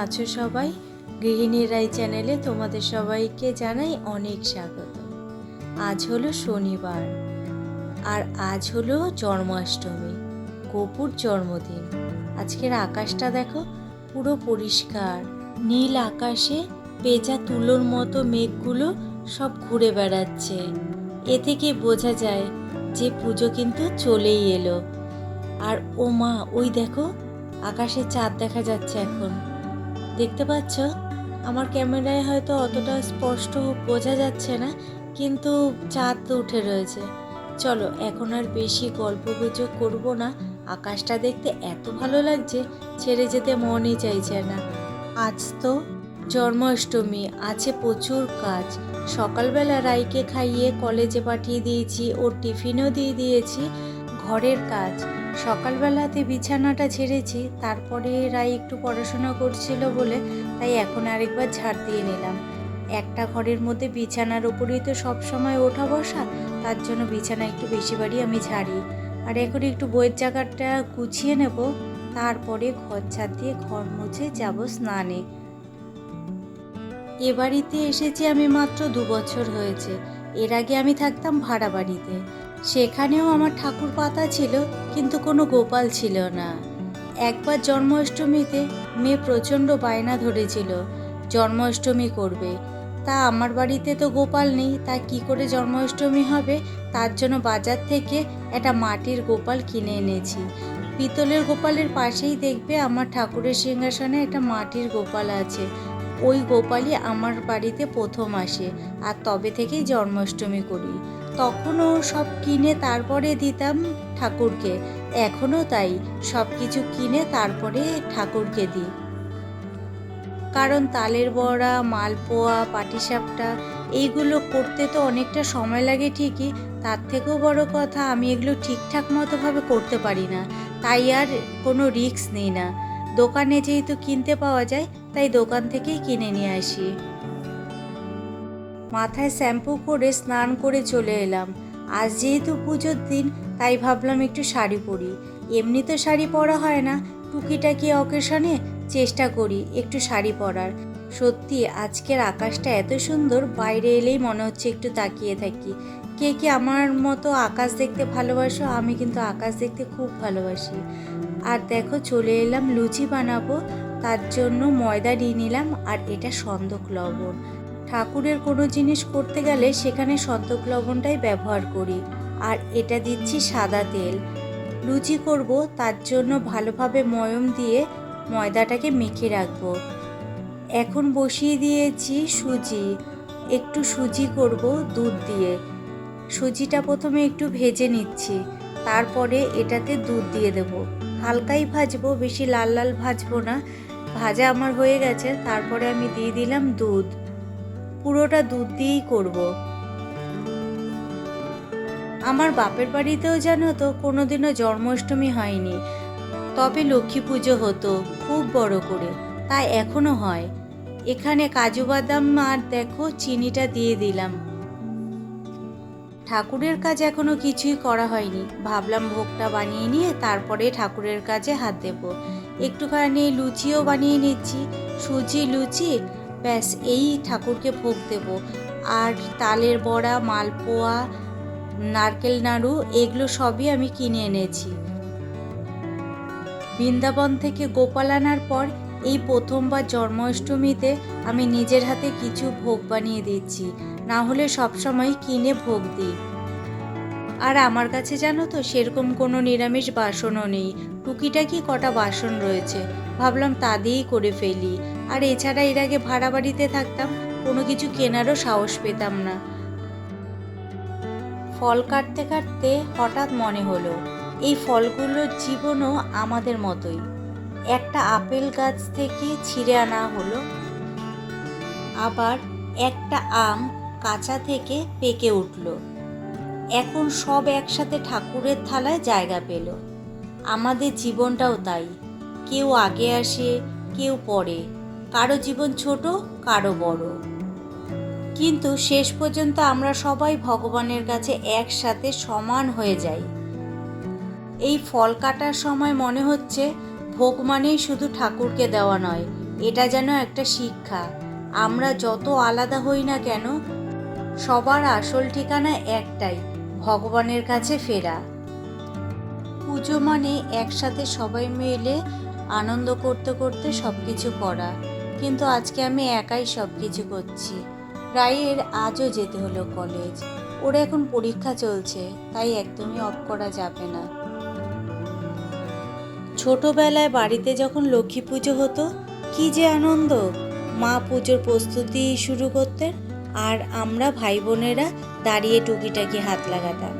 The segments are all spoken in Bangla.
আছো সবাই? গৃহিণী রাই চ্যানেলে তোমাদের সবাইকে জানাই অনেক স্বাগত। আজ হলো শনিবার আর আজ হলো জন্মাষ্টমী, গোপুর জন্মদিন। আজকের আকাশটা দেখো, পুরো পরিষ্কার নীল আকাশে পেঁচা তুলোর মতো মেঘগুলো সব ঘুরে বেড়াচ্ছে। এ থেকে বোঝা যায় যে পুজো কিন্তু চলেই এলো। আর ও মা, ওই দেখো আকাশে চাঁদ দেখা যাচ্ছে এখন, দেখতে পাচ্ছ? আমার ক্যামেরায় হয়তো অতটা স্পষ্ট বোঝা যাচ্ছে না, কিন্তু চাঁদ তো উঠে রয়েছে। চলো এখন আর বেশি গল্পগুজব করবো না, আকাশটা দেখতে এত ভালো লাগছে, ছেড়ে যেতে মনই চাইছে না। আজ তো জন্মাষ্টমী, আছে প্রচুর কাজ। সকালবেলা রাইকে খাইয়ে কলেজে পাঠিয়ে দিয়েছি, ওর টিফিনও দিয়ে দিয়েছি। ঘরের কাজ সকালবেলাতে বিছানাটা ঝেড়েছি, তারপরে রাই একটু পড়াশোনা করছিল বলে তাই এখন আরেকবার ঝাড় দিয়ে নিলাম। একটা ঘরের মধ্যে বিছানার ওপরেই তো সব সময় ওঠা বসা, তার জন্য বিছানা একটু বেশি বাড়ি আমি ঝাড়ি। আর এখন একটু বইয়ের জায়গাটা গুছিয়ে নেব, তারপরে ঘর ঝাড় দিয়ে ঘর মুছে যাব স্নানে। এ বাড়িতে এসেছি আমি মাত্র 2 বছর হয়েছে। এর আগে আমি থাকতাম ভাড়া বাড়িতে, সেখানেও আমার ঠাকুর পাতা ছিল, কিন্তু কোনো গোপাল ছিল না। একবার জন্মাষ্টমীতে মেয়ে প্রচণ্ড বায়না ধরেছিল জন্মাষ্টমী করবে, তা আমার বাড়িতে তো গোপাল নেই, তা কি করে জন্মাষ্টমী হবে? তার জন্য বাজার থেকে একটা মাটির গোপাল কিনে এনেছি। পিতলের গোপালের পাশেই দেখবে আমার ঠাকুরের সিংহাসনে একটা মাটির গোপাল আছে। ওই গোপালই আমার বাড়িতে প্রথম আসে, আর তবে থেকেই জন্মাষ্টমী করি। তখনও সব কিনে তারপরে দিতাম ঠাকুরকে, এখনও তাই, সব কিছু কিনে তারপরে ঠাকুরকে দিই। কারণ তালের বড়া, মালপোয়া, পাটিসাপটা এইগুলো করতে তো অনেকটা সময় লাগে ঠিকই, তার থেকেও বড় কথা আমি এগুলো ঠিকঠাক মতোভাবে করতে পারি না, তাই আর কোনো রিস্ক নিই না। দোকানে যেহেতু কিনতে পাওয়া যায়, তাই দোকান থেকেই কিনে নিয়ে আসি। মাথায় শ্যাম্পু করে স্নান করে চলে এলাম। আজ যেহেতু পুজোর দিন, তাই ভাবলাম একটু শাড়ি পরি। এমনি তো শাড়ি পরা হয় না, টুকিটাকি অকেশনে চেষ্টা করি একটু শাড়ি পরার। সত্যি আজকের আকাশটা এত সুন্দর, বাইরে এলেই মনে হচ্ছে একটু তাকিয়ে থাকি। কে কে আমার মতো আকাশ দেখতে ভালোবাসো? আমি কিন্তু আকাশ দেখতে খুব ভালোবাসি। আর দেখো চলে এলাম লুচি বানাবো, তার জন্য ময়দা নিয়ে নিলাম, আর এটা সন্দক লবণ। ঠাকুরের কোনো জিনিস করতে গেলে সেখানে সন্দক লবণটাই ব্যবহার করি। আর এটা দিচ্ছি সাদা তেল। লুচি করব, তার জন্য ভালোভাবে ময়ম দিয়ে ময়দাটাকে মেখে রাখবো। এখন বসিয়ে দিয়েছি সুজি। একটু সুজি করব দুধ দিয়ে। সুজিটা প্রথমে একটু ভেজে নিচ্ছি, তারপরে এটাতে দুধ দিয়ে দেব। হালকাই ভাজবো, বেশি লাল লাল ভাজবো না। ভাজা আমার হয়ে গেছে, তারপরে আমি দিয়ে দিলাম দুধ। পুরোটা দুধ দিয়েই করব। আমার বাপের বাড়িতেও জানো তো কোনোদিনও জন্মাষ্টমী হয়নি, তবে লক্ষ্মী পুজো হতো খুব বড় করে, তাই এখনো হয়। এখানে কাজু বাদাম আর দেখো চিনিটা দিয়ে দিলাম। ঠাকুরের কাজ এখনো কিছুই করা হয়নি, ভাবলাম ভোগটা বানিয়ে নিয়ে তারপরে ঠাকুরের কাজে হাত দেব। একটুখানি লুচিও বানিয়ে নিচ্ছি, সুজি লুচি, ব্যাস এই ঠাকুরকে ভোগ দেব। আর তালের বড়া, মালপোয়া, নারকেল নাড়ু এগুলো সবই আমি কিনে এনেছি। বৃন্দাবন থেকে গোপাল আনার পর এই প্রথমবার জন্মাষ্টমীতে আমি নিজের হাতে কিছু ভোগ বানিয়ে দিচ্ছি, না হলে সবসময় কিনে ভোগ দিই। আর আমার কাছে জানো তো সেরকম কোনো নিরামিষ বাসনও নেই, টুকিটাকি কটা বাসন রয়েছে, ভাবলাম তা দিয়েই করে ফেলি। আর এছাড়া এর আগে ভাড়া বাড়িতে থাকতাম, কোনো কিছু কেনারও সাহস পেতাম না। ফল কাটতে কাটতে হঠাৎ মনে হলো এই ফলগুলোর জীবনও আমাদের মতোই। একটা আপেল গাছ থেকে ছিঁড়ে আনা হলো, আবার একটা আম কাঁচা থেকে পেকে উঠল, এখন সব একসাথে ঠাকুরের থালায় জায়গা পেল। আমাদের জীবনটাও তাই, কেউ আগে আসে, কেউ পরে, কারো জীবন ছোট, কারো বড়, কিন্তু শেষ পর্যন্ত আমরা সবাই ভগবানের কাছে একসাথে সমান হয়ে যাই। এই ফল কাটার সময় মনে হচ্ছে ভোগ মানেই শুধু ঠাকুরকে দেওয়া নয়, এটা যেন একটা শিক্ষা। আমরা যত আলাদা হই না কেন, সবার আসল ঠিকানা একটাই, ভগবানের কাছে ফেরা। পুজো মানে একসাথে সবাই মিলে আনন্দ করতে করতে সব কিছু করা, কিন্তু আজকে আমি একাই সব কিছু করছি। রায়ের আজও যেতে হলো কলেজ, ওর এখন পরীক্ষা চলছে, তাই একদমই অফ করা যাবে না। ছোটবেলায় বাড়িতে যখন লক্ষ্মী পুজো হতো, কি যে আনন্দ! মা পুজোর প্রস্তুতি শুরু করতেন আর আমরা ভাই বোনেরা দাঁড়িয়ে টুকিটাকি হাত লাগাতাম।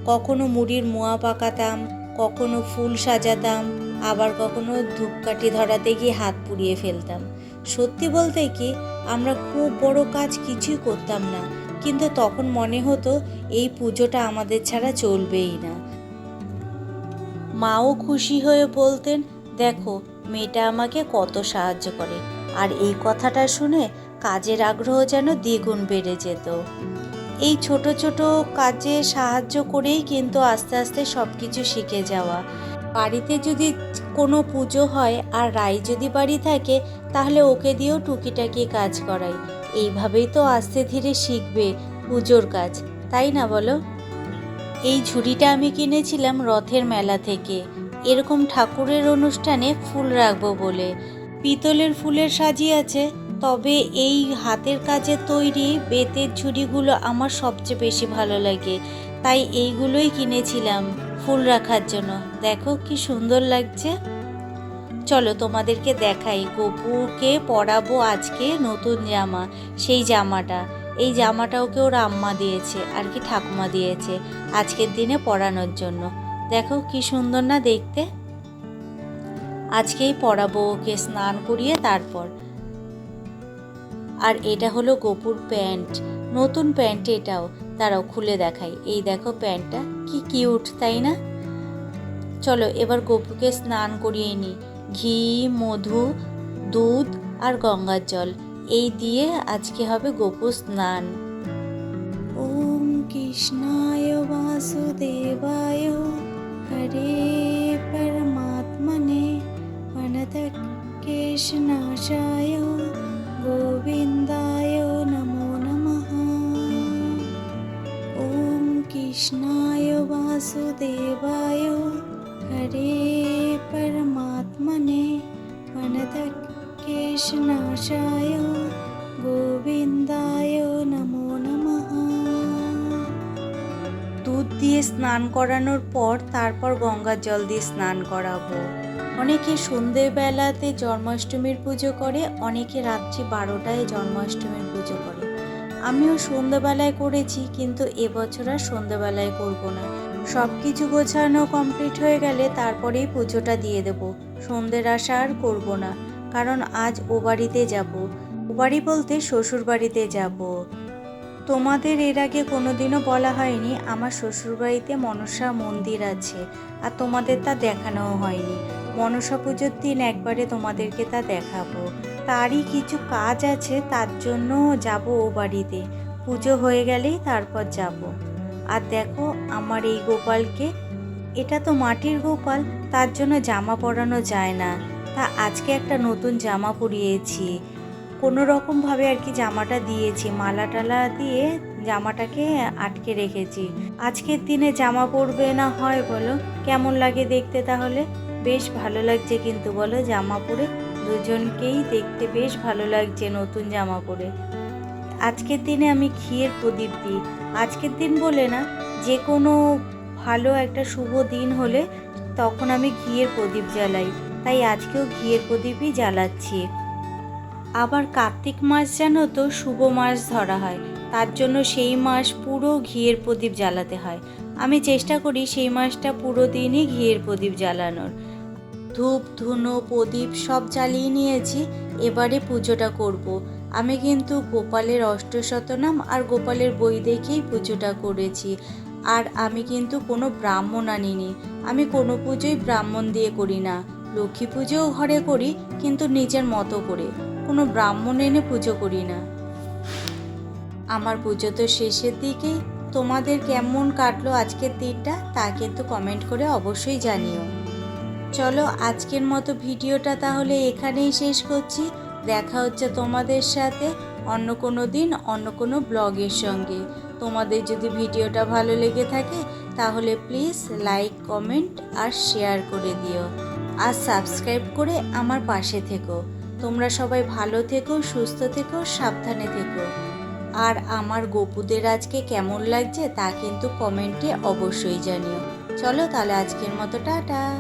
কখনো মুড়ির মোয়া পাকাতাম, কখনো ফুল সাজাতাম, আবার কখনো ধূপকাঠি ধরাতে গিয়ে হাত পুড়িয়ে ফেলতাম। সত্যি বলতে কি, আমরা খুব বড় কাজ কিছুই করতাম না, কিন্তু তখন মনে হতো এই পুজোটা আমাদের ছাড়া চলবেই না। মাও খুশি হয়ে বলতেন, দেখো মেয়েটা আমাকে কত সাহায্য করে। আর এই কথাটা শুনে কাজের আগ্রহ যেন দ্বিগুণ বেড়ে যেত। এই ছোট ছোট কাজে সাহায্য করেই কিন্তু আস্তে আস্তে সব কিছু শিখে যাওয়া। বাড়িতে যদি কোনো পুজো হয় আর রাই যদি বাড়ি থাকে, তাহলে ওকে দিয়েও টুকিটাকি কাজ করাই। এইভাবেই তো আস্তে ধীরে শিখবে পুজোর কাজ, তাই না বলো? এই ঝুড়িটা আমি কিনেছিলাম রথের মেলা থেকে, এরকম ঠাকুরের অনুষ্ঠানে ফুল রাখবো বলে। পিতলের ফুলের সাজিয়েছে, তবে এই হাতের কাজের তৈরি বেতের ঝুড়িগুলো আমার সবচেয়ে বেশি ভালো লাগে, তাই এইগুলোই কিনেছিলাম ফুল রাখার জন্য। দেখো কি সুন্দর লাগছে। চলো তোমাদেরকে দেখাই, গপুকে পরাবো আজকে নতুন জামা। সেই জামাটা, এই জামাটা ওকে ওর আম্মা দিয়েছে আর কি ঠাকুমা দিয়েছে আজকের দিনে পরানোর জন্য। দেখো কি সুন্দর না দেখতে। আজকেই পরাবো ওকে, স্নান করিয়ে তারপর। আর এটা হলো গপুর প্যান্ট, নতুন প্যান্ট এটাও। তারাও খুলে দেখাই, এই দেখো প্যান্টটা কি কিউট, তাই না? চলো এবার গপুকে স্নান করিয়ে নিই। ঘি, মধু, দুধ আর গঙ্গার জল এই দিয়ে আজকে হবে গপু স্নান। ওম কৃষ্ণায় বাসুদেবায় হরে পরমাত্মনে প্রণতকেশনাশায় গোবিন্দায় নমো নমঃ। ওম কৃষ্ণায় বাসুদেবায় হরে পরমাত্মনে প্রণতকেশনাশায় গোবিন্দায় নমো নমঃ। দুধ দিয়ে স্নান করানোর পর তারপর গঙ্গার জল দিয়ে স্নান করাবো। অনেকে সন্ধেবেলাতে জন্মাষ্টমীর পুজো করে, অনেকে রাত্রি 12টায় জন্মাষ্টমীর পুজো করে। আমিও সন্ধ্যেবেলায় করেছি, কিন্তু এবছর আর সন্ধ্যেবেলায় করব না। সব কিছু গোছানো কমপ্লিট হয়ে গেলে তারপরেই পুজোটা দিয়ে দেব। সন্ধ্যের আশা আর করব না, কারণ আজ ও বাড়িতে যাব। ও বাড়ি বলতে শ্বশুর বাড়িতে যাব। তোমাদের এর আগে কোনোদিনও বলা হয়নি আমার শ্বশুরবাড়িতে মনসা মন্দির আছে, আর তোমাদের তা দেখানোও হয়নি। মনসা পুজোর দিন একবারে তোমাদেরকে তা দেখাবো। তারই কিছু কাজ আছে, তার জন্য যাব ও বাড়িতে। পুজো হয়ে গেলেই তারপর যাব। আর দেখো আমার এই গোপালকে, এটা তো মাটির গোপাল, তার জন্য জামা পরানো যায় না, তা আজকে একটা নতুন জামা পরিয়েছি। কোনো রকমভাবে আর কি জামাটা দিয়েছি, মালা টালা দিয়ে জামাটাকে আটকে রেখেছি। আজকের দিনে জামা পরবে না হয় বলো, কেমন লাগে দেখতে? তাহলে বেশ ভালো লাগছে কিন্তু বলো জামা পরে, দুজনকেই দেখতে বেশ ভালো লাগছে নতুন জামা পরে। আজকের দিনে আমি ঘিয়ের প্রদীপ দিই। আজকের দিন বলে না, যে কোনো ভালো একটা শুভ দিন হলে তখন আমি ঘিয়ের প্রদীপ জ্বালাই, তাই আজকেও ঘিয়ের প্রদীপই জ্বালাচ্ছি। আবার কার্তিক মাস জানো তো শুভ মাস ধরা হয়, তার জন্য সেই মাস পুরো ঘিয়ের প্রদীপ জ্বালাতে হয়। আমি চেষ্টা করি সেই মাসটা পুরো দিনই ঘিয়ের প্রদীপ জ্বালানোর। ধূপ ধুনো প্রদীপ সব জ্বালিয়ে নিয়েছি, এবারে পুজোটা করব। আমি কিন্তু গোপালের অষ্টশতনাম আর গোপালের বই দেখেই পুজোটা করেছি। আর আমি কিন্তু কোনো ব্রাহ্মণ আনিনি, আমি কোনো পুজোই ব্রাহ্মণ দিয়ে করি না। লক্ষ্মী পুজোও ঘরে করি, কিন্তু নিজের মতো করে, কোনো ব্রাহ্মণ এনে পুজো করি না। আমার পুজো তো শেষের দিকেই। তোমাদের কেমন কাটলো আজকের দিনটা তা কিন্তু কমেন্ট করে অবশ্যই জানিও। চলো আজকের মতো ভিডিওটা তাহলে এখানেই শেষ করছি। দেখা হচ্ছে তোমাদের সাথে অন্য কোনো দিন অন্য কোনো ব্লগের সঙ্গে। তোমাদের যদি ভিডিওটা ভালো লেগে থাকে তাহলে প্লিজ লাইক, কমেন্ট আর শেয়ার করে দিও, আর সাবস্ক্রাইব করে আমার পাশে থেকো। তোমরা সবাই ভালো থেকো, সুস্থ থেকো, সাবধানে থেকো। আর আমার গপুদের আজকে কেমন লাগছে তা কিন্তু কমেন্টে অবশ্যই জানিও। চলো তাহলে আজকের মতো টাটা।